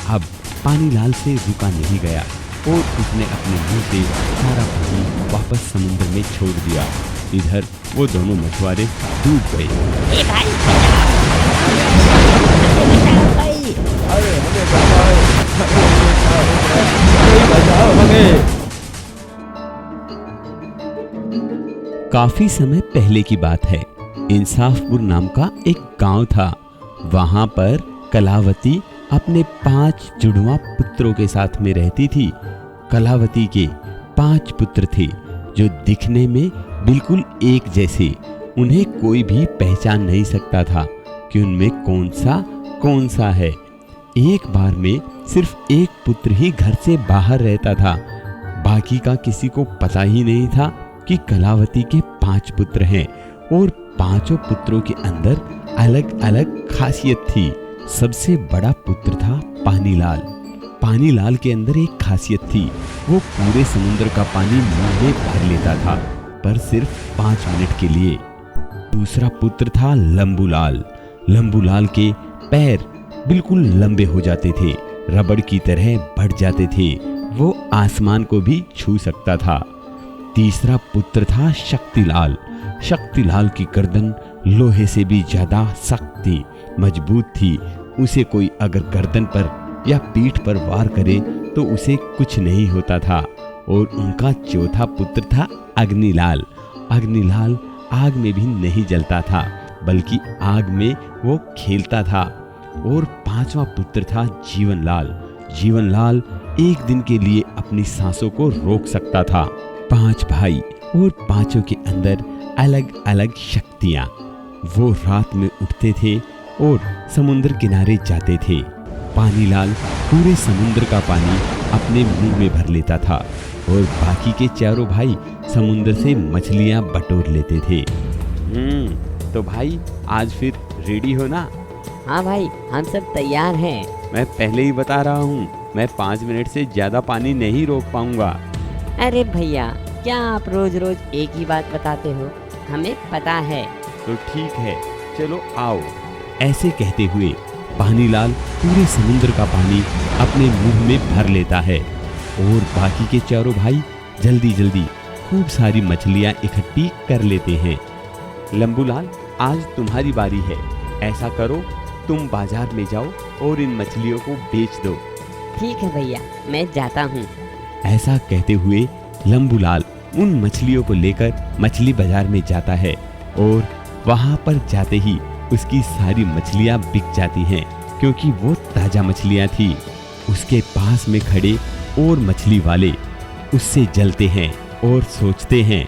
अब पानीलाल से रुका नहीं गया और उसने अपने मुंह से सारा पानी वापस समुद्र में छोड़ दिया। इधर वो दोनों मछुआरे डूब गए। ए भाई बचाओ भाई। अरे हमें बचाओ, कोई बचाओ हमें। काफी समय पहले की बात है। इंसाफपुर नाम का एक गांव था। वहां पर कलावती अपने 5 जुड़वा पुत्रों के साथ में रहती थी। कलावती के 5 पुत्र थे जो दिखने में बिल्कुल एक जैसे। उन्हें कोई भी पहचान नहीं सकता था कि उनमें कौन सा है। एक बार में सिर्फ एक पुत्र ही घर से बाहर रहता था। बाकी का किसी को पता ही नहीं था कि कलावती के 5 पुत्र हैं और 5 पुत्रों के अंदर अलग अलग खासियत थी। सबसे बड़ा पुत्र था पानीलाल। पानीलाल के अंदर एक खासियत थी, वो पूरे समुद्र का पानी मुंह में भर लेता था, पर सिर्फ 5 मिनट के लिए। दूसरा पुत्र था लंबूलाल। लंबूलाल के पैर बिल्कुल लंबे हो जाते थे, रबड़ की तरह बढ़ जाते थे। वो आसमान को भी छू सकता था। तीसरा पुत्र था शक्तिलाल। शक्तिलाल की गर्दन लोहे से भी ज्यादा सख्त थी, मजबूत थी। उसे कोई अगर गर्दन पर या पीठ पर वार करे तो उसे कुछ नहीं होता था। और उनका चौथा पुत्र था अग्निलाल। अग्निलाल आग में भी नहीं जलता था, बल्कि आग में वो खेलता था। और 5वां पुत्र था जीवनलाल। जीवनलाल एक दिन के लिए अपनी सांसों को रोक सकता था। 5 भाई और 5 के अंदर अलग अलग शक्तियां। वो रात में उठते थे और समुद्र किनारे जाते थे। पानीलाल पूरे समुद्र का पानी अपने मुंह में भर लेता था और बाकी के 4 भाई समुद्र से मछलियां बटोर लेते थे। तो भाई आज फिर रेडी हो ना? हाँ भाई, हम सब तैयार हैं। मैं पहले ही बता रहा हूँ, मैं 5 मिनट से ज्यादा पानी नहीं रोक पाऊंगा। अरे भैया, क्या आप रोज रोज एक ही बात बताते हो? हमें पता है। तो ठीक है, चलो आओ। ऐसे कहते हुए पानीलाल पूरे समुद्र का पानी अपने मुंह में भर लेता है और बाकी के 4 भाई जल्दी जल्दी खूब सारी मछलियां इकट्ठी कर लेते हैं। लंबूलाल, आज तुम्हारी बारी है। ऐसा करो, तुम बाजार में जाओ और इन मछलियों को बेच दो। ठीक है भैया, मैं जाता हूँ। ऐसा कहते हुए लंबूलाल उन मछलियों को लेकर मछली बाजार में जाता है और वहां पर जाते ही उसकी सारी मछलियां बिक जाती हैं, क्योंकि वो ताजा मछलियां थी। उसके पास में खड़े और मछली वाले उससे जलते हैं और सोचते हैं,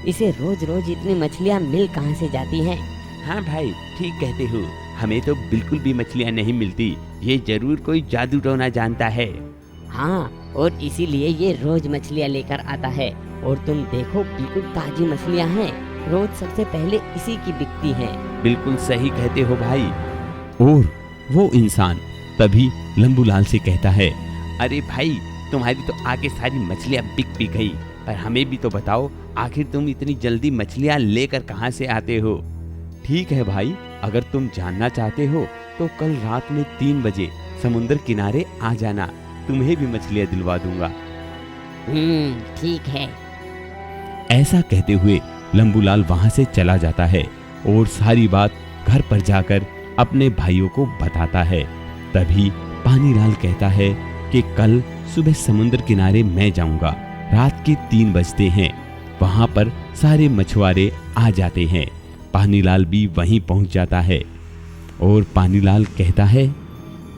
इसे रोज रोज इतनी मछलियाँ मिल कहाँ से जाती हैं? हाँ भाई, ठीक कहते हो, हमें तो बिल्कुल भी मछलियाँ नहीं मिलती। ये जरूर कोई जादू टोना जानता है। हाँ, और इसीलिए ये रोज मछलियाँ लेकर आता है। और तुम देखो, बिल्कुल ताजी मछलियाँ हैं। रोज सबसे पहले इसी की बिकती हैं। बिल्कुल सही कहते हो भाई। और वो इंसान तभी लंबूलाल से कहता है, अरे भाई, तुम्हारी तो आगे सारी मछलियाँ बिक गई, पर हमें भी तो बताओ, आखिर तुम इतनी जल्दी मछलियाँ लेकर कहाँ से आते हो? ठीक है भाई, अगर तुम जानना चाहते हो तो कल रात में 3 बजे समुद्र किनारे आ जाना, तुम्हें भी मछलियाँ दिलवा दूंगा। ठीक है। ऐसा कहते हुए लंबूलाल वहां से चला जाता है और सारी बात घर पर जाकर अपने भाइयों को बताता है। तभी पानीलाल कहता है कि कल सुबह समुद्र किनारे मैं जाऊंगा। रात के 3 बजते हैं। वहां पर सारे मछुआरे आ जाते हैं। पानीलाल भी वहीं पहुंच जाता है और पानीलाल कहता है,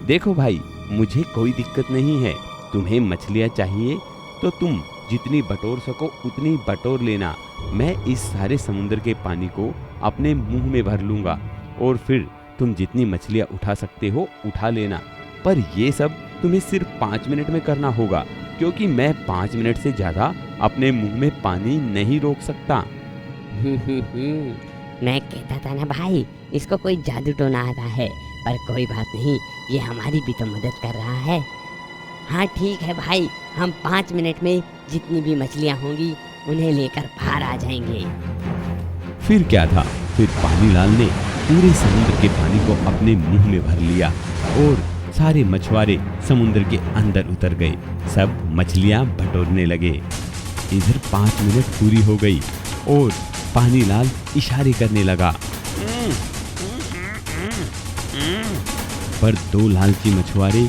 देखो भाई, मुझे कोई दिक्कत नहीं है। तुम्हें मछलियाँ चाहिए तो तुम जितनी बटोर सको उतनी बटोर लेना। मैं इस सारे समुद्र के पानी को अपने मुंह में भर लूंगा और फिर तुम जितनी मछलियाँ उठा सकते हो उठा लेना। पर ये सब तुम्हें सिर्फ 5 मिनट में करना होगा, क्योंकि मैं 5 मिनट से ज्यादा अपने मुंह में पानी नहीं रोक सकता। मैं कहता था ना भाई, इसको कोई जादू टोना आता है। पर कोई बात नहीं, ये हमारी भी तो मदद कर रहा है। हाँ ठीक है भाई, हम 5 मिनट में जितनी भी मछलियाँ होंगी उन्हें लेकर बाहर आ जाएंगे। फिर क्या था, फिर पानीलाल ने पूरे समुद्र के पानी को अपने मुंह में भर लिया और सारे मछुआरे समुद्र के अंदर उतर गए। सब मछलियां बटोरने लगे। इधर 5 मिनट पूरी हो गई और पानीलाल इशारे करने लगा, पर 2 लालची मछुआरे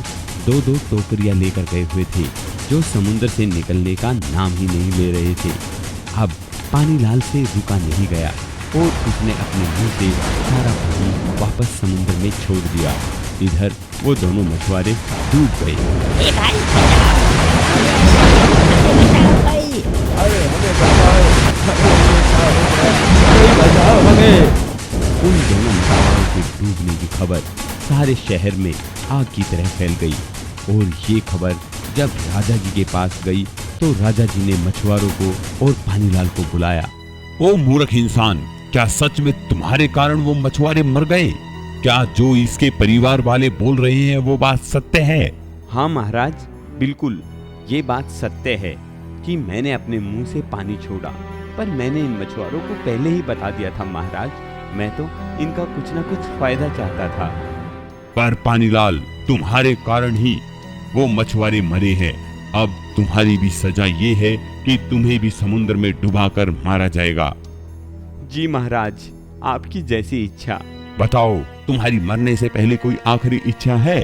2-2 टोकरियां लेकर गए हुए थे, जो समुद्र से निकलने का नाम ही नहीं ले रहे थे। अब पानीलाल से रुका नहीं गया और उसने अपने मुंह से सारा पानी वापस समुद्र में छोड़ दिया। इधर वो दोनों मछुआरे डूब गए। ए भाई भाई, अरे हमें बचाओ, कोई बचाओ हमें। उन दोनों मछुआरों के डूबने की खबर सारे शहर में आग की तरह फैल गई और ये खबर जब राजा जी के पास गई तो राजा जी ने मछुआरों को और पानीलाल को बुलाया। ओ मूर्ख इंसान, क्या सच में तुम्हारे कारण वो मछुआरे मर गए? क्या जो इसके परिवार वाले बोल रहे हैं वो बात सत्य है? हाँ महाराज, बिल्कुल ये बात सत्य है कि मैंने अपने मुंह से पानी छोड़ा, पर मैंने इन मछुआरों को पहले ही बता दिया था महाराज। मैं तो इनका कुछ ना कुछ फायदा चाहता था। पर पानीलाल, तुम्हारे कारण ही वो मछुआरे मरे हैं। अब तुम्हारी भी सजा ये है कि तुम्हें भी समुद्र में डुबाकर मारा जाएगा। जी महाराज, आपकी जैसी इच्छा। बताओ, तुम्हारी मरने से पहले कोई आखिरी इच्छा है?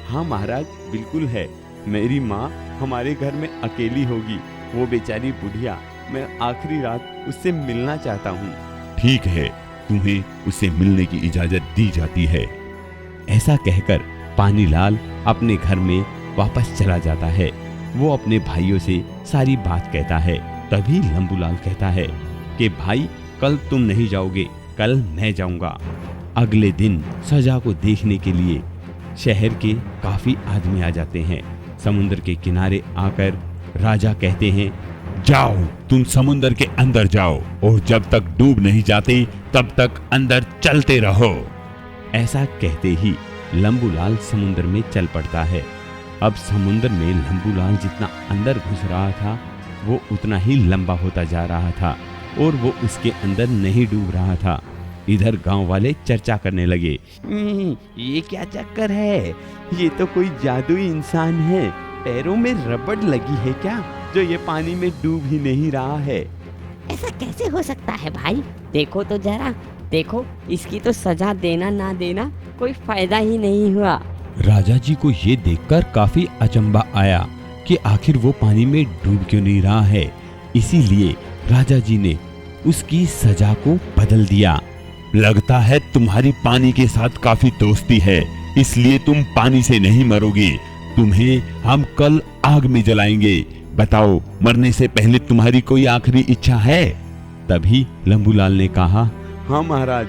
हाँ महाराज, बिल्कुल है। मेरी माँ हमारे घर में अकेली होगी, वो बेचारी बुढ़िया, मैं आखिरी रात उससे मिलना चाहता हूँ। ठीक है, तुम्हें उससे मिलने की इजाजत दी जाती है। ऐसा कहकर पानीलाल अपने घर में वापस चला जाता है। वो अपने भाइयों से सारी बात कहता है। तभी लंबूलाल कहता है कि भाई, कल तुम नहीं जाओगे, कल मैं जाऊंगा। अगले दिन सजा को देखने के लिए शहर के काफी आदमी आ जाते हैं। समुद्र के किनारे आकर राजा कहते हैं, जाओ, तुम समुद्र के अंदर जाओ और जब तक डूब नहीं जाते तब तक अंदर चलते रहो। ऐसा कहते ही लंबूलाल समुद्र में चल पड़ता है। अब समुद्र में लंबूलाल जितना अंदर घुस रहा था वो उतना ही लंबा होता जा रहा था और वो उसके अंदर नहीं डूब रहा था। इधर गांव वाले चर्चा करने लगे, ये क्या चक्कर है? ये तो कोई जादुई इंसान है। पैरों में रबड़ लगी है क्या, जो ये पानी में डूब ही नहीं रहा है? ऐसा कैसे हो सकता है भाई? देखो तो जरा, देखो, इसकी तो सजा देना ना देना कोई फायदा ही नहीं हुआ। राजा जी को ये देखकर काफी अचंभा आया कि आखिर वो पानी में डूब क्यों नहीं रहा है। इसीलिए राजा जी ने उसकी सजा को बदल दिया। लगता है तुम्हारी पानी के साथ काफी दोस्ती है, इसलिए तुम पानी से नहीं मरोगे। तुम्हें हम कल आग में जलाएंगे। बताओ, मरने से पहले तुम्हारी कोई आखिरी इच्छा है? तभी लंबूलाल ने कहा, हाँ महाराज,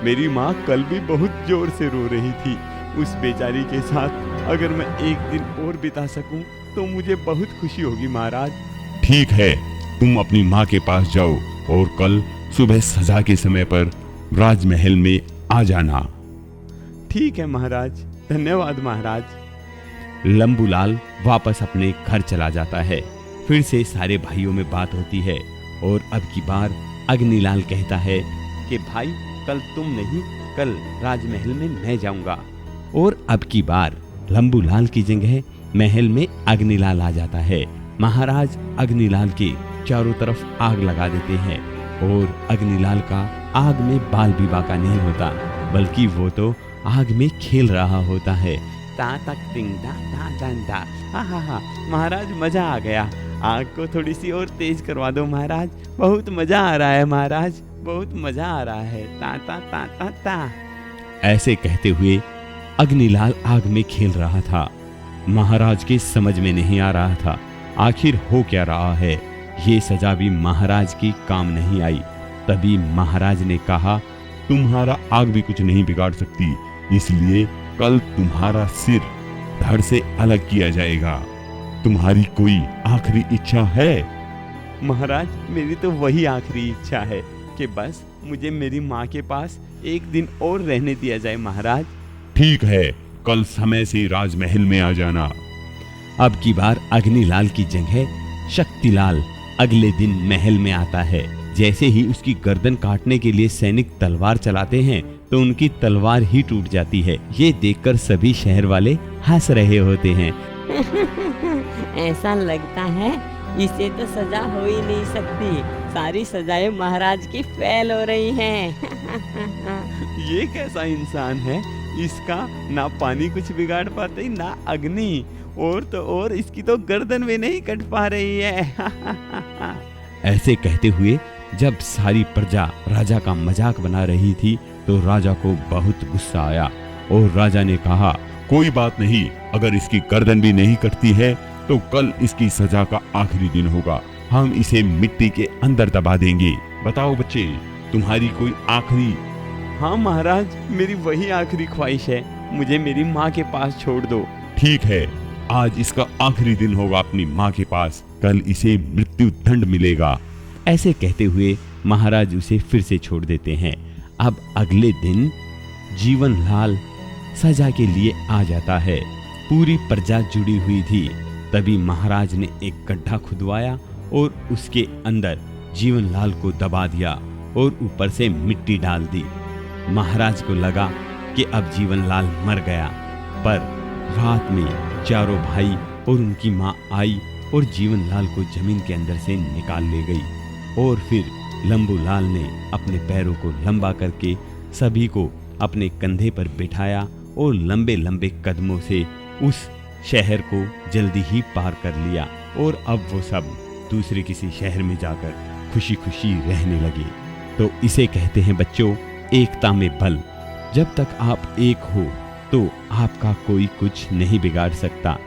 मेरी माँ कल भी बहुत जोर से रो रही थी। उस बेचारी के साथ अगर मैं एक दिन और बिता सकूं तो मुझे बहुत खुशी होगी महाराज। ठीक है, तुम अपनी माँ के पास जाओ और कल सुबह सजा के समय पर राजमहल में आ जाना। ठीक है महाराज, धन्यवाद महाराज। लंबूलाल वापस अपने घर चला जाता है। फिर से सारे भाइयों में बात होती है और अब की बार अग्निलाल कहता है कि भाई, कल तुम नहीं, कल राजमहल में मैं जाऊंगा। और अब की बार लंबूलाल की जगह महल में अग्निलाल आ जाता है। महाराज अग्निलाल के चारों तरफ आग लगा देते हैं और अग्निलाल का आग में बाल भी बाका नहीं होता, बल्कि वो तो आग में खेल रहा होता है। ता तक तिंग दा दा दन दा। हा महाराज, मजा आ गया। आग को थोड़ी सी और तेज करवा दो महाराज, बहुत मजा आ रहा है महाराज, बहुत मजा आ रहा है। ता ता ता ता ता। ऐसे कहते हुए अग्निलाल आग में खेल रहा था। महाराज के समझ में नहीं आ रहा था आखिर हो क्या रहा है। ये सजा भी महाराज की काम नहीं आई। तभी महाराज ने कहा, तुम्हारा आग भी कुछ नहीं बिगाड़ सकती, इसलिए कल तुम्हारा सिर धड़ से अलग किया जाएगा। तुम्हारी कोई आखिरी इच्छा है? महाराज, मेरी तो वही आखिरी इच्छा है कि बस मुझे मेरी माँ के पास एक दिन और रहने दिया जाए महाराज। ठीक है, कल समय से राजमहल में आ जाना। अब की बार अग्निलाल की जगह शक्तिलाल अगले दिन महल में आता है। जैसे ही उसकी गर्दन काटने के लिए सैनिक तलवार चलाते हैं, तो उनकी तलवार ही टूट जाती है। ये देखकर सभी शहर वाले हंस रहे होते हैं। ऐसा लगता है इसे तो सजा हो ही नहीं सकती, सारी सजाएं महाराज की फेल हो रही हैं। ये कैसा इंसान है, इसका ना पानी कुछ बिगाड़ पाते ना अग्नि, और तो और इसकी तो गर्दन भी नहीं कट पा रही है। ऐसे कहते हुए जब सारी प्रजा राजा का मजाक बना रही थी तो राजा को बहुत गुस्सा आया और राजा ने कहा, कोई बात नहीं, अगर इसकी गर्दन भी नहीं कटती है तो कल इसकी सजा का आखिरी दिन होगा। हम इसे मिट्टी के अंदर दबा देंगे। बताओ बच्चे, तुम्हारी कोई आखिरी? हाँ महाराज, मेरी वही आखिरी ख्वाहिश है, मुझे मेरी माँ के पास छोड़ दो। ठीक है, आज इसका आखिरी दिन होगा अपनी माँ के पास, कल इसे मृत्यु दंड मिलेगा। ऐसे कहते हुए महाराज उसे फिर से छोड़ देते हैं। अब अगले दिन जीवनलाल सजा के लिए आ जाता है। पूरी प्रजा जुड़ी हुई थी। तभी महाराज ने एक गड्ढा खुदवाया और उसके अंदर जीवनलाल को दबा दिया और ऊपर से मिट्टी डाल दी। महाराज को लगा कि अब जीवनलाल मर गया, पर रात में चारों भाई और उनकी माँ आई और जीवनलाल को जमीन के अंदर से निकाल ले गई। और फिर लंबूलाल ने अपने पैरों को लंबा करके सभी को अपने कंधे पर बिठाया और लंबे लंबे कदमों से उस शहर को जल्दी ही पार कर लिया। और अब वो सब दूसरे किसी शहर में जाकर खुशी खुशी रहने लगे। तो इसे कहते हैं बच्चों, एकता में बल। जब तक आप एक हो तो आपका कोई कुछ नहीं बिगाड़ सकता।